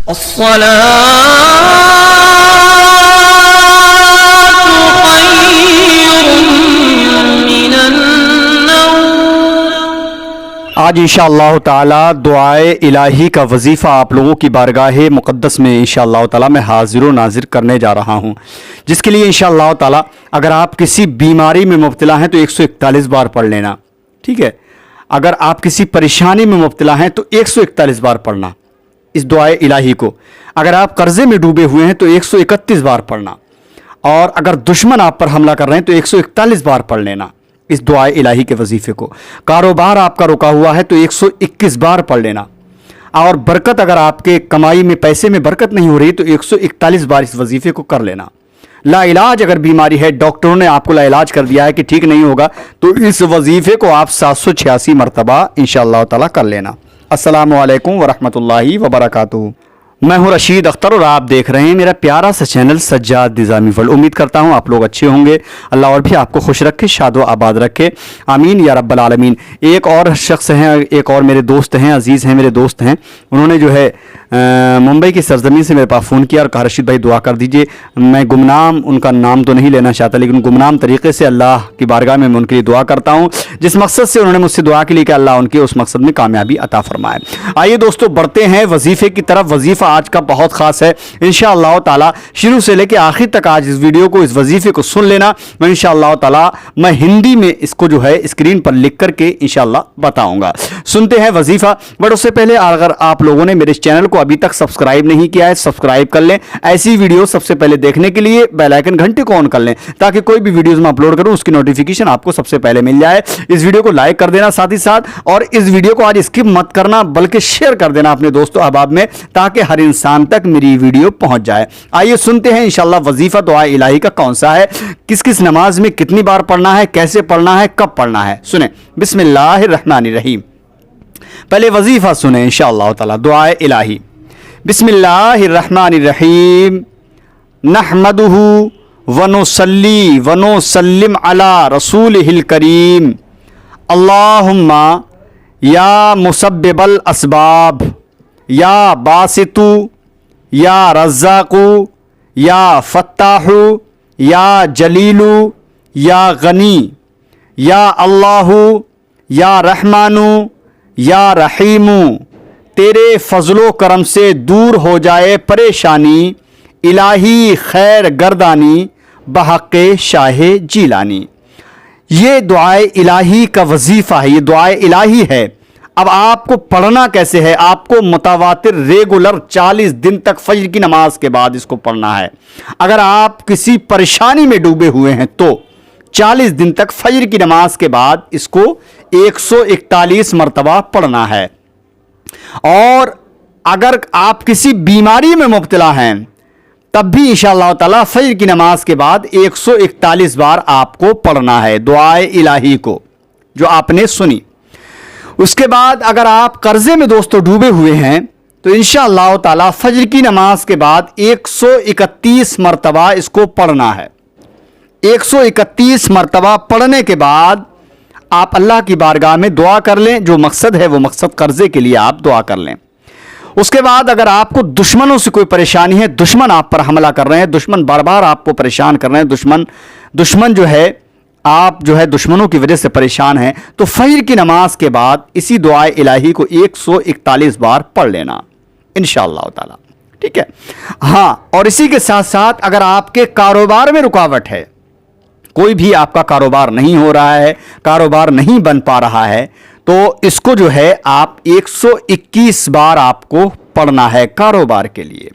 آج انشاءاللہ تعالی دعائے الہی کا وظیفہ آپ لوگوں کی بارگاہ مقدس میں انشاءاللہ تعالی میں حاضر و ناظر کرنے جا رہا ہوں، جس کے لیے انشاءاللہ تعالی اگر آپ کسی بیماری میں مبتلا ہیں تو 141 بار پڑھ لینا، ٹھیک ہے؟ اگر آپ کسی پریشانی میں مبتلا ہیں تو 141 بار پڑھنا اس دعائے الہی کو۔ اگر آپ قرضے میں ڈوبے ہوئے ہیں تو 131 بار پڑھنا، اور اگر دشمن آپ پر حملہ کر رہے ہیں تو 141 بار پڑھ لینا اس دعائے الہی کے وظیفے کو۔ کاروبار آپ کا رکا ہوا ہے تو 121 بار پڑھ لینا، اور برکت اگر آپ کے کمائی میں پیسے میں برکت نہیں ہو رہی تو 141 بار اس وظیفے کو کر لینا۔ لا علاج اگر بیماری ہے، ڈاکٹروں نے آپ کو لا علاج کر دیا ہے کہ ٹھیک نہیں ہوگا، تو اس وظیفے کو آپ 786 مرتبہ انشاءاللہ تعالی کر لینا۔ السلام علیکم ورحمۃ اللہ وبرکاتہ۔ میں ہوں رشید اختر اور آپ دیکھ رہے ہیں میرا پیارا سا چینل سجاد نظامی ورلڈ۔ امید کرتا ہوں آپ لوگ اچھے ہوں گے، اللہ اور بھی آپ کو خوش رکھے، شاد و آباد رکھے، آمین یا رب العالمین۔ ایک اور شخص ہیں، ایک اور میرے دوست ہیں، عزیز ہیں، میرے دوست ہیں، انہوں نے جو ہے ممبئی کی سرزمین سے میرے پاس فون کیا اور کہا رشید بھائی دعا کر دیجئے۔ میں گمنام ان کا نام تو نہیں لینا چاہتا، لیکن گمنام طریقے سے اللہ کی بارگاہ میں ان کے لیے دعا کرتا ہوں، جس مقصد سے انہوں نے مجھ سے دعا کے لیے کہ اللہ ان کے اس مقصد میں کامیابی عطا فرمائے۔ آئیے دوستو بڑھتے ہیں وظیفے کی طرف۔ وظیفہ آج کا بہت خاص ہے انشاءاللہ تعالی، شروع سے لے کے آخر تک آج اس ویڈیو کو، اس وظیفے کو سن لینا۔ میں انشاءاللہ تعالی میں ہندی میں اس کو جو ہے اسکرین پر لکھ کر کے انشاءاللہ بتاؤں گا۔ سنتے ہیں وظیفہ۔ بٹ اس سے پہلے اگر آپ لوگوں نے میرے چینل کو ابھی تک سبسکرائب نہیں کیا ہے، سبسکرائب کر لیں۔ ایسی ویڈیو سب سے پہلے دیکھنے کے لیے بیل آئیکن گھنٹی کو آن کر لیں، تاکہ کوئی بھی ویڈیوز میں اپلوڈ کروں اس کی نوٹیفیکیشن آپ کو سب سے پہلے مل جائے۔ اس ویڈیو کو لائک کر دینا ساتھ ہی ساتھ، اور اس ویڈیو کو آج اسکپ مت کرنا بلکہ شیئر کر دینا اپنے دوستوں احباب میں، تاکہ ہر انسان تک میری ویڈیو پہنچ جائے۔ آئیے سنتے ہیں انشاءاللہ وظیفہ دعائے الہی کا کون سا ہے، کس کس نماز میں کتنی بار پڑھنا ہے، کیسے پڑھنا ہے، کب پڑھنا ہے۔ سنیں، بسم اللہ الرحمن الرحیم۔ پہلے وظیفہ سنیں انشاءاللہ تعالی دعائے الہی۔ بسم اللہ الرحمن الرحیم۔ نحمدہ ونصلی ونسلم علی رسولہ الکریم۔ اللہم یا مسبب الاسباب، یا باسط، یا رزاق، یا فتاح، یا جلیل، یا غنی، یا اللہ، یا رحمان، یا رحیم، تیرے فضل و کرم سے دور ہو جائے پریشانی، الہی خیر گردانی بحق شاہ جیلانی۔ یہ دعائے الہی کا وظیفہ ہے، یہ دعائے الہی ہے۔ اب آپ کو پڑھنا کیسے ہے؟ آپ کو متواتر ریگولر 40 دن تک فجر کی نماز کے بعد اس کو پڑھنا ہے۔ اگر آپ کسی پریشانی میں ڈوبے ہوئے ہیں تو 40 دن تک فجر کی نماز کے بعد اس کو 141 مرتبہ پڑھنا ہے۔ اور اگر آپ کسی بیماری میں مبتلا ہیں تب بھی انشاءاللہ تعالی فجر کی نماز کے بعد 141 بار آپ کو پڑھنا ہے دعائے الہی کو جو آپ نے سنی۔ اس کے بعد اگر آپ قرضے میں دوستو ڈوبے ہوئے ہیں تو انشاءاللہ تعالی فجر کی نماز کے بعد 131 مرتبہ اس کو پڑھنا ہے۔ 131 مرتبہ پڑھنے کے بعد آپ اللہ کی بارگاہ میں دعا کر لیں، جو مقصد ہے وہ مقصد قرضے کے لیے آپ دعا کر لیں۔ اس کے بعد اگر آپ کو دشمنوں سے کوئی پریشانی ہے، دشمن آپ پر حملہ کر رہے ہیں، دشمن بار بار آپ کو پریشان کر رہے ہیں، دشمن جو ہے آپ جو ہے دشمنوں کی وجہ سے پریشان ہیں، تو فجر کی نماز کے بعد اسی دعائے الہی کو 141 بار پڑھ لینا انشاءاللہ تعالی، ٹھیک ہے؟ ہاں، اور اسی کے ساتھ ساتھ اگر آپ کے کاروبار میں رکاوٹ ہے، کوئی بھی آپ کا کاروبار نہیں ہو رہا ہے، کاروبار نہیں بن پا رہا ہے، تو اس کو جو ہے آپ 121 بار آپ کو پڑھنا ہے کاروبار کے لیے۔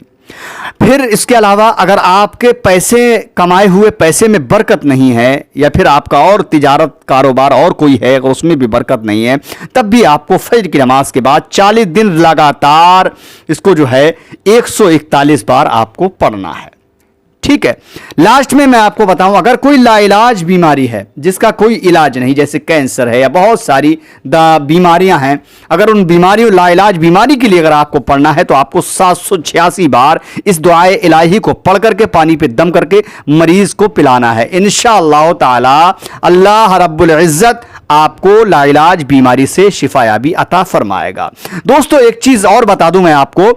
پھر اس کے علاوہ اگر آپ کے پیسے کمائے ہوئے پیسے میں برکت نہیں ہے، یا پھر آپ کا اور تجارت کاروبار اور کوئی ہے اگر اس میں بھی برکت نہیں ہے، تب بھی آپ کو فجر کی نماز کے بعد 40 دن لگاتار اس کو جو ہے 141 بار آپ کو پڑھنا ہے، ٹھیک ہے؟ لاسٹ میں آپ کو بتاؤں، اگر کوئی لا علاج بیماری ہے جس کا کوئی علاج نہیں، جیسے کینسر ہے یا بہت ساری بیماریاں ہیں، اگر ان بیماریوں لا علاج بیماری کے لیے اگر آپ کو پڑھنا ہے تو آپ کو 786 بار اس دعائے الہی کو پڑھ کر کے پانی پہ دم کر کے مریض کو پلانا ہے۔ انشاءاللہ تعالی اللہ رب العزت آپ کو لا علاج بیماری سے شفا یابی عطا فرمائے گا۔ دوستو ایک چیز اور بتا دوں میں آپ کو،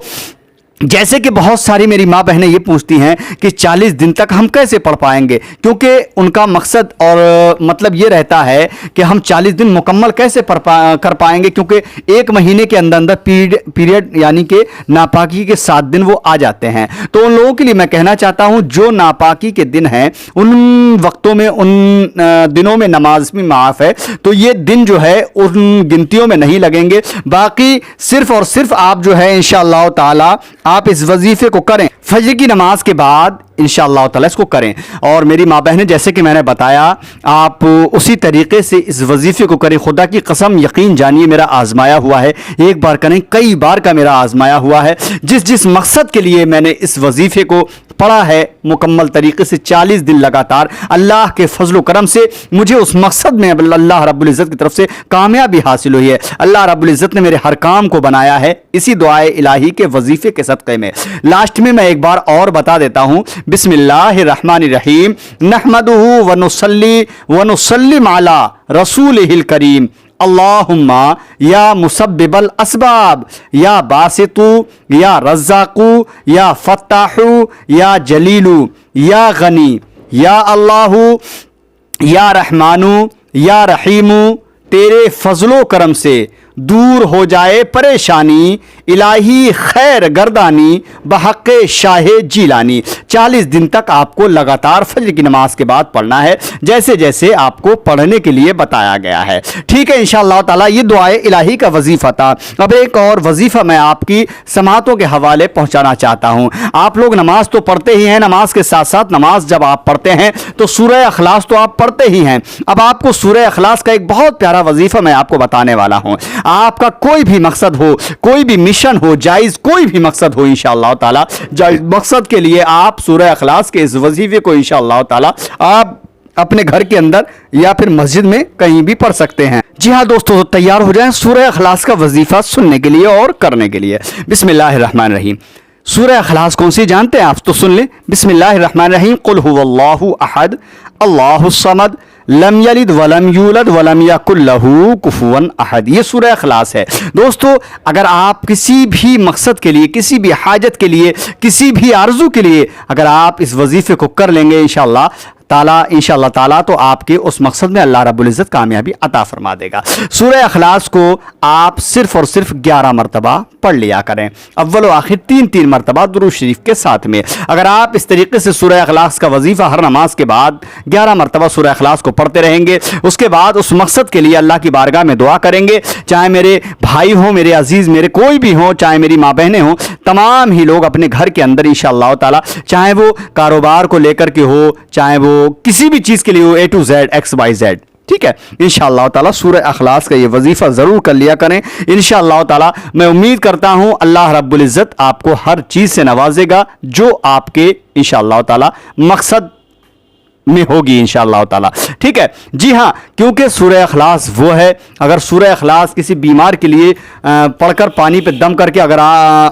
जैसे कि बहुत सारी मेरी माँ बहनें ये पूछती हैं कि 40 दिन तक हम कैसे पढ़ पाएंगे, क्योंकि उनका मकसद और मतलब ये रहता है कि हम 40 दिन मुकम्मल कैसे कर पाएंगे, क्योंकि एक महीने के अंदर अंदर पीरियड यानी कि नापाकी के 7 दिन वो आ जाते हैं। तो उन लोगों के लिए मैं कहना चाहता हूँ जो नापाकी के दिन हैं उन वक्तों में, उन दिनों में नमाज भी माफ़ है, तो ये दिन जो है उन गिनतियों में नहीं लगेंगे। बाकी सिर्फ और सिर्फ आप जो है इंशाअल्लाह ताला आप इस वजीफे को करें, फजर की नमाज के बाद इंशाअल्लाह ताला इसको करें। और मेरी माँ बहनें, जैसे कि मैंने बताया, आप उसी तरीके से इस वजीफे को करें। खुदा की कसम यकीन जानिए मेरा आजमाया हुआ है, एक बार करें कई बार का मेरा आजमाया हुआ है। जिस मकसद के लिए मैंने इस वजीफे को पढ़ा है मुकम्मल तरीके से 40 दिन लगातार, अल्लाह के फजल करम से मुझे उस मकसद में अल्लाह रब्बुल इज़्ज़त की तरफ से कामयाबी हासिल हुई है। अल्लाह रब्बुल इज़्ज़त ने मेरे हर काम को बनाया है इसी दुआए इलाही के वजीफे के सदक़े में। लास्ट में मैं एक बार और बता देता हूँ, बिस्मिल्लाहिर्रहमानिर्रहीम, नहमदुहु व नुसल्लिम अला रसूलिहिल करीम, अल्लाहुम्मा या मुसब्बिबल असबाब, या बासितु, या रज़्ज़ाक़ु, या फ़त्ताहु, या जलीलु, या गनी, या अल्लाहु, या रहमानु, या रहीमु, तेरे फजलो करम से दूर हो जाए परेशानी, इलाही खैर गर्दानी, बहक़ शाह जीलानी। 40 दिन तक आपको लगातार फजर की नमाज के बाद पढ़ना है, जैसे जैसे आपको पढ़ने के लिए बताया गया है। ठीक है, इंशाअल्लाह ताला ये दुआए इलाही का वजीफ़ा था। अब एक और वजीफ़ा मैं आपकी समातों के हवाले पहुँचाना चाहता हूँ। आप लोग नमाज तो पढ़ते ही हैं, नमाज के साथ साथ नमाज जब आप पढ़ते हैं तो सूरह अखलास तो आप पढ़ते ही हैं। अब आपको सूरह अखलास का एक बहुत प्यारा वजीफ़ा मैं आपको बताने वाला हूँ। आपका कोई भी मकसद हो, कोई भी मिशन हो, जायज़ कोई भी मकसद हो, इंशाअल्लाह ताला जायज़ मकसद के लिए आप सूरह अखलास के इस वजीफे को इंशाअल्लाह ताला आप अपने घर के अंदर या फिर मस्जिद में कहीं भी पढ़ सकते हैं। जी हाँ दोस्तों, तो तैयार हो जाएं सूरह अखलास का वजीफा सुनने के लिए और करने के लिए। बिस्मिल्लाहिर्रहमानिर्रहीम। सूरह अखलास कौन सी जानते हैं आप? तो सुन लें। बिस्मिल्लाहिर्रहमानिर्रहीम। कुल हुवल्लाहु अहद, अल्लाहुस समद, लम यलिद वलम यूलद वलम यकुल लहू कुफुवन अहद। ये सूरह अखलास है। दोस्तों, अगर आप किसी भी मकसद के लिए, किसी भी हाजत के लिए, किसी भी आरजू के लिए अगर आप इस वजीफे को कर लेंगे इंशाअल्लाह ताला, तो आपके उस मकसद में अल्लाह रब्बुल इज़्ज़त कामयाबी अता फरमा देगा। सूरह अखलास को आप सिर्फ और सिर्फ 11 मरतबा पढ़ लिया करें, अव्वल व आखिर 3-3 मरतबा दुरूद शरीफ के साथ में। अगर आप इस तरीके से सूरह अखलास का वजीफा हर नमाज के बाद 11 मरतबा सूरह अखलास को पढ़ते रहेंगे, उसके बाद उस मकसद के लिए अल्लाह की बारगाह में दुआ करेंगे, चाहे मेरे भाई हों, मेरे अजीज़, मेरे कोई भी हों, चाहे मेरी माँ बहनें हों, तमाम ही लोग अपने घर के अंदर इंशाअल्लाह ताला, चाहे वो कारोबार को लेकर के हो, चाहे वो किसी भी चीज़ के लिए हो, A to Z XYZ, ठीक है, इंशाअल्लाह ताला सूरह अखलास का ये वजीफ़ा ज़रूर कर लिया करें। इंशाअल्लाह ताला मैं उम्मीद करता हूँ अल्लाह रब्बुल इज़्ज़त आपको हर चीज़ से नवाजेगा जो आपके इंशाअल्लाह ताला मकसद में होगी इंशाअल्लाह ताला। ठीक है, जी हाँ, क्योंकि सूरह अखलास वो है, अगर सूरह अखलास किसी बीमार के लिए पढ़कर पानी पे दम करके अगर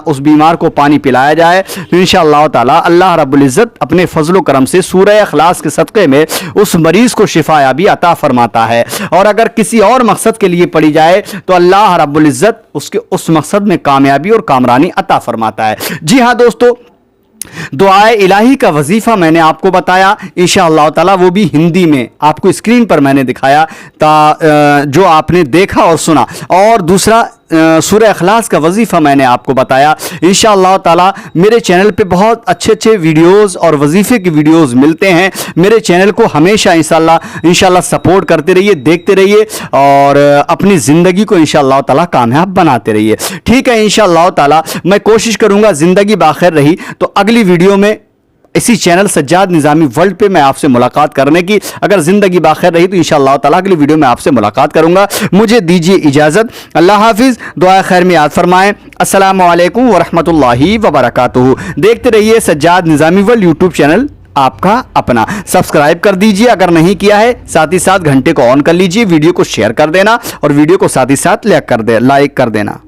उस बीमार को पानी पिलाया जाए तो इंशाअल्लाह ताला अल्लाह रब्बुल इज़्ज़त अपने फजल करम से सूरह अखलास के सदक़े में उस मरीज़ को शिफायाबी अता फरमाता है। और अगर किसी और मकसद के लिए पढ़ी जाए तो अल्लाह रब्बुल इज़्ज़त उसके उस मकसद में कामयाबी और कामरानी अता फरमाता है। जी हाँ दोस्तों, दुआए इलाही का वजीफ़ा मैंने आपको बताया इंशाअल्लाह ताला, वो भी हिंदी में आपको स्क्रीन पर मैंने दिखाया जो आपने देखा और सुना। और दूसरा सूरह अखलास का वजीफ़ा मैंने आपको बताया। इंशाअल्लाह ताला मेरे चैनल पे बहुत अच्छे अच्छे वीडियोस और वजीफ़े की वीडियोस मिलते हैं। मेरे चैनल को हमेशा इंशाअल्लाह सपोर्ट करते रहिए, देखते रहिए और अपनी ज़िंदगी को इंशाअल्लाह ताला कामयाब बनाते रहिए। ठीक है, इंशाअल्लाह ताला मैं कोशिश करूँगा, ज़िंदगी बाखैर रही तो अगली वीडियो में इसी चैनल सज्जाद निज़ामी वर्ल्ड पे मैं आपसे मुलाकात करने की, अगर ज़िंदगी बाखैर रही तो इंशाअल्लाह ताला अगली वीडियो में आपसे मुलाकात करूँगा। मुझे दीजिए इजाज़त। अल्लाह हाफिज़, दुआ खैर में याद फरमाएँ। अस्सलामु अलैकुम वरहमतुल्लाहि वबरकातुहू। देखते रहिए सज्जाद निज़ामी वर्ल्ड यूट्यूब चैनल आपका अपना। सब्सक्राइब कर दीजिए अगर नहीं किया है, साथ ही साथ घंटे को ऑन कर लीजिए, वीडियो को शेयर कर देना और वीडियो को साथ ही साथ लाइक कर देना।